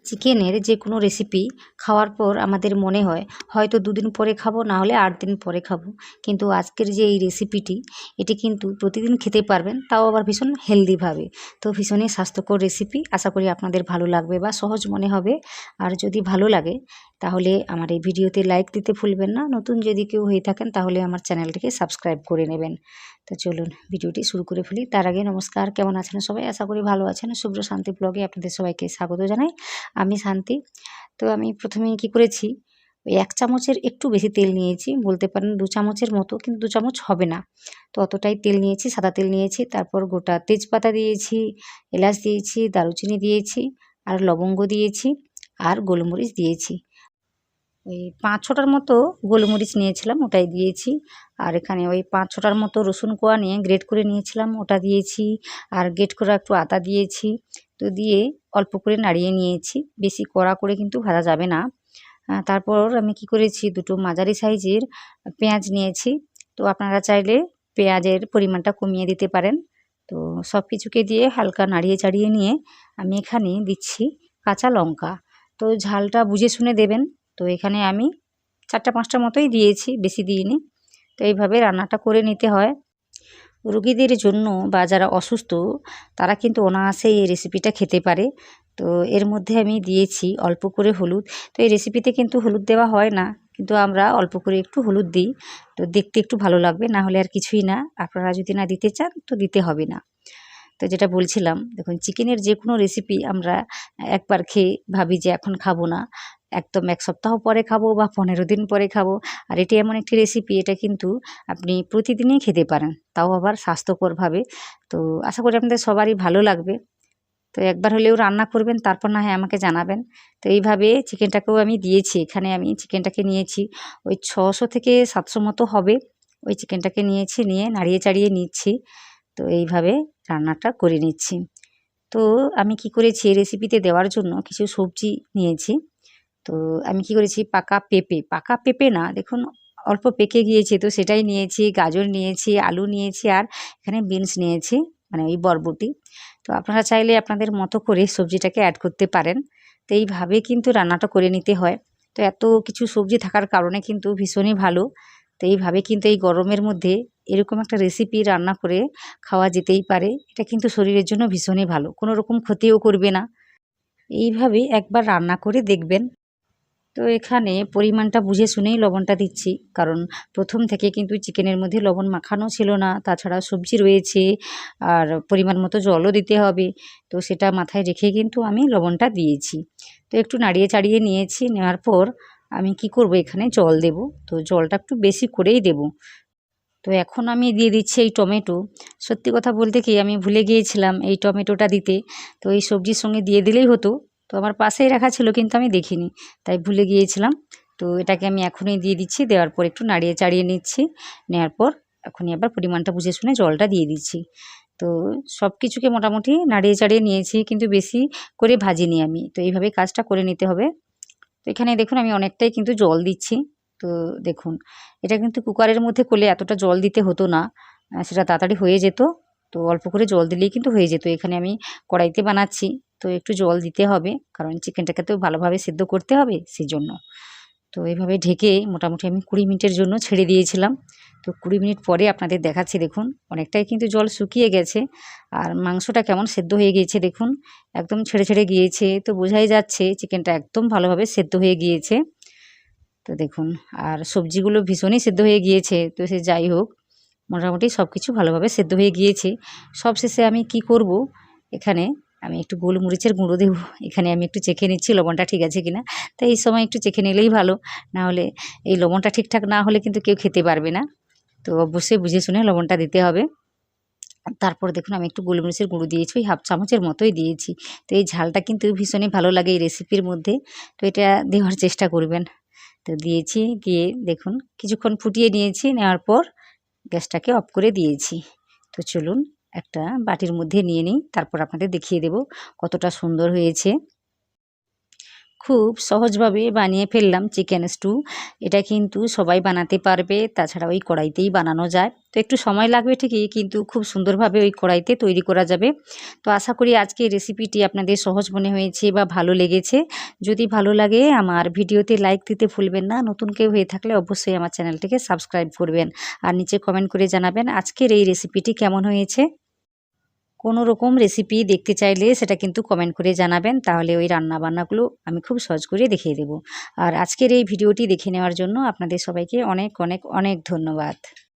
চিকেনের যে কোনো রেসিপি খাওয়ার পর আমাদের মনে হয় হয়তো 2 দিন পরে খাবো, না হলে 8 দিন পরে খাবো। কিন্তু আজকের যে এই রেসিপিটি, এটি কিন্তু প্রতিদিন খেতে পারবেন, তাও আবার ভীষণ হেলদিভাবে। তো ভীষণই স্বাস্থ্যকর রেসিপি, আশা করি আপনাদের ভালো লাগবে বা সহজ মনে হবে। আর যদি ভালো লাগে তাহলে আমার এই ভিডিওতে লাইক দিতে ভুলবেন না। নতুন যদি কেউ হয়ে থাকেন তাহলে আমার চ্যানেলটিকে সাবস্ক্রাইব করে নেবেন। তো চলুন ভিডিওটি শুরু করে ফেলি। তার আগে নমস্কার, কেমন আছেন সবাই? আশা করি ভালো আছেন। শুভ্র শান্তি ব্লগে আপনাদের সবাইকে স্বাগত জানাই। আমি শান্তি। তো আমি প্রথমেই কি করেছি, ওই 1 চামচের একটু বেশি তেল নিয়েছি, বলতে পারেন 2 চামচের মতো, কিন্তু 2 চামচ হবে না। তো অতটাই তেল নিয়েছি, সাদা তেল নিয়েছি। তারপর গোটা তেজপাতা দিয়েছি, এলাচ দিয়েছি, দারুচিনি দিয়েছি, আর লবঙ্গ দিয়েছি, আর গোলমরিচ দিয়েছি। ওই 5-6টার মতো গোলমরিচ নিয়েছিলাম, ওটাই দিয়েছি। আর এখানে ওই 5-6টার মতো রসুন কোয়া নিয়ে গ্রেট করে নিয়েছিলাম, ওটা দিয়েছি। আর গ্রেট করা একটু আদা দিয়েছি। তো দিয়ে অল্প করে নাড়িয়ে নিয়েছি, বেশি কড়া করে কিন্তু ভাজা যাবে না। তারপর আমি কি করেছি, 2টো মাঝারি সাইজের পেঁয়াজ নিয়েছি। তো আপনারা চাইলে পেঁয়াজের পরিমাণটা কমিয়ে দিতে পারেন। তো সব কিছুকে দিয়ে হালকা নাড়িয়ে চাড়িয়ে নিয়ে আমি এখানে দিচ্ছি কাঁচা লঙ্কা। তো ঝালটা বুঝে শুনে দেবেন। তো এখানে আমি 4টা-5টার মতোই দিয়েছি, বেশি দিইনি। তো এইভাবে রান্নাটা করে নিতে হয়। রোগীদের জন্য বা যারা অসুস্থ তারা কিন্তু অনায়াসেই এই রেসিপিটা খেতে পারে। তো এর মধ্যে আমি দিয়েছি অল্প করে হলুদ। তো এই রেসিপিতে কিন্তু হলুদ দেওয়া হয় না, কিন্তু আমরা অল্প করে একটু হলুদ দিই। তো দেখতে একটু ভালো লাগবে, না হলে আর কিছুই না। আপনারা যদি না দিতে চান তো দিতে হবে না। তো যেটা বলছিলাম, দেখুন চিকেনের যে কোনো রেসিপি আমরা একবার খেয়ে ভাবি যে এখন খাবো না, একদম 1 সপ্তাহ পরে খাবো বা 15 দিন পরে খাবো। আর এটি এমন একটি রেসিপি, এটা কিন্তু আপনি প্রতিদিনই খেতে পারেন, তাও আবার স্বাস্থ্যকরভাবে। তো আশা করি আপনাদের সবারই ভালো লাগবে। তো একবার হলেও রান্না করবেন, তারপর না হয় আমাকে জানাবেন। তো এইভাবে চিকেনটাকেও আমি দিয়েছি। এখানে আমি চিকেনটাকে নিয়েছি ওই 600 থেকে 700 মতো হবে। ওই চিকেনটাকে নিয়েছি, নিয়ে নাড়িয়ে চাড়িয়ে নিচ্ছি। তো এইভাবে রান্নাটা করে নিচ্ছি। তো আমি কি করেছি, এই রেসিপিতে দেওয়ার জন্য কিছু সবজি নিয়েছি। তো আমি কি করেছি, পাকা পেঁপে না, দেখুন অল্প পেকে গিয়েছে, তো সেটাই নিয়েছি। গাজর নিয়েছি, আলু নিয়েছি, আর এখানে বিনস নিয়েছি, মানে ওই বরবটি। তো আপনারা চাইলে আপনাদের মতো করে সবজিটাকে অ্যাড করতে পারেন। তো এইভাবে কিন্তু রান্নাটা করে নিতে হয়। তো এত কিছু সবজি থাকার কারণে কিন্তু ভীষণই ভালো। তো এইভাবে কিন্তু এই গরমের মধ্যে এরকম একটা রেসিপি রান্না করে খাওয়া যেতেই পারে। এটা কিন্তু শরীরের জন্য ভীষণই ভালো, কোনো রকম ক্ষতিও করবে না। এইভাবে একবার রান্না করে দেখবেন। তো এখানে পরিমাণটা বুঝে শুনেই লবণটা দিচ্ছি, কারণ প্রথম থেকে কিন্তু চিকেনের মধ্যে লবণ মাখানো ছিল না, তাছাড়া সবজি রয়েছে, আর পরিমাণ মতো জলও দিতে হবে। তো সেটা মাথায় রেখে কিন্তু আমি লবণটা দিয়েছি। তো একটু নাড়িয়ে চাড়িয়ে নিয়েছি, নেওয়ার পর আমি কি করব, এখানে জল দেব। তো জলটা একটু বেশি করেই দেব। তো এখন আমি দিয়ে দিচ্ছি এই টমেটো। সত্যি কথা বলতে কি, আমি ভুলে গিয়েছিলাম এই টমেটোটা দিতে। তো এই সবজির সঙ্গে দিয়ে দিলেই হতো। তো আমার পাশেই রাখা ছিল, কিন্তু আমি দেখিনি, তাই ভুলে গিয়েছিলাম। তো এটাকে আমি এখনই দিয়ে দিচ্ছি। দেওয়ার পর একটু নাড়িয়ে চাড়িয়ে নিচ্ছি। নেওয়ার পর এখনই আবার পরিমাণটা বুঝে শুনে জলটা দিয়ে দিচ্ছি। তো সব কিছুকে মোটামুটি নাড়িয়ে চাড়িয়ে নিয়েছি, কিন্তু বেশি করে ভাজিনি আমি। তো এইভাবে কাজটা করে নিতে হবে। তো এখানে দেখুন আমি অনেকটাই কিন্তু জল দিচ্ছি। তো দেখুন, এটা কিন্তু কুকারের মধ্যে করলে এতটা জল দিতে হতো না, সেটা তাড়াতাড়ি হয়ে যেত। তো অল্প করে জল দিলেই কিন্তু হয়ে যেত। এখানে আমি কড়াইতে বানাচ্ছি, তো একটু জল দিতে হবে, কারণ চিকেনটাকে তো ভালোভাবে সেদ্ধ করতে হবে, সেজন্য। তো এইভাবে ঢেকে মোটামুটি আমি 20 মিনিটের জন্য ছেড়ে দিয়েছিলাম। তো 20 মিনিট পরে আপনাদের দেখাচ্ছি, দেখুন অনেকটাই কিন্তু জল শুকিয়ে গেছে। আর মাংসটা কেমন সেদ্ধ হয়ে গিয়েছে দেখুন, একদম ছেড়ে ছেড়ে গিয়েছে। তো বোঝাই যাচ্ছে চিকেনটা একদম ভালোভাবে সেদ্ধ হয়ে গিয়েছে। তো দেখুন, আর সবজিগুলো ভীষণই সেদ্ধ হয়ে গিয়েছে। তো সে যাই হোক, মোটামুটি সব কিছু ভালোভাবে সেদ্ধ হয়ে গিয়েছে। সবশেষে আমি কি করব, এখানে আমি একটু গোলমরিচের গুঁড়ো দেব। এখানে আমি একটু চেখে নিচ্ছি লবণটা ঠিক আছে কিনা। তো এই সময় একটু চেখে নিলেই ভালো, না হলে এই লবণটা ঠিকঠাক না হলে কিন্তু কেউ খেতে পারবে না। তো অবশ্যই বুঝে শুনে লবণটা দিতে হবে। তারপর দেখুন আমি একটু গোলমরিচের গুঁড়ো দিয়েছি, ওই 1/2 চামচের মতোই দিয়েছি। তো এই ঝালটা কিন্তু ভীষণই ভালো লাগে এই রেসিপির মধ্যে। তো এটা দেওয়ার চেষ্টা করবেন। তো দিয়েছি, দিয়ে দেখুন কিছুক্ষণ ফুটিয়ে নিয়েছি। নেওয়ার পর গ্যাসটাকে অফ করে দিয়েছি। তো চলুন একটা বাটির মধ্যে নিয়ে নিই, তারপর আপনাদের দেখিয়ে দেব কতটা সুন্দর হয়েছে। খুব সহজভাবে বানিয়ে ফেললাম চিকেন স্টু। এটা কিন্তু সবাই বানাতে পারবে, তাছাড়া ওই কড়াইতেই বানানো যায়। তো একটু সময় লাগবে ঠিকই, কিন্তু খুব সুন্দরভাবে ওই কড়াইতে তৈরি করা যাবে। তো আশা করি আজকে রেসিপিটি আপনাদের সহজ মনে হয়েছে বা ভালো লেগেছে। যদি ভালো লাগে আমার ভিডিওতে লাইক দিতে ভুলবেন না। নতুন কেউ হয়ে থাকলে অবশ্যই আমার চ্যানেলটিকে সাবস্ক্রাইব করবেন। আর নিচে কমেন্ট করে জানাবেন আজকের এই রেসিপিটি কেমন হয়েছে। কোনো রকম রেসিপি দেখতে চাইলে সেটা কিন্তু কমেন্ট করে জানাবেন, তাহলে ওই রান্নাবান্নাগুলো আমি খুব সহজ করে দেখিয়ে দেবো। আর আজকের এই ভিডিওটি দেখে নেওয়ার জন্য আপনাদের সবাইকে অনেক অনেক অনেক ধন্যবাদ।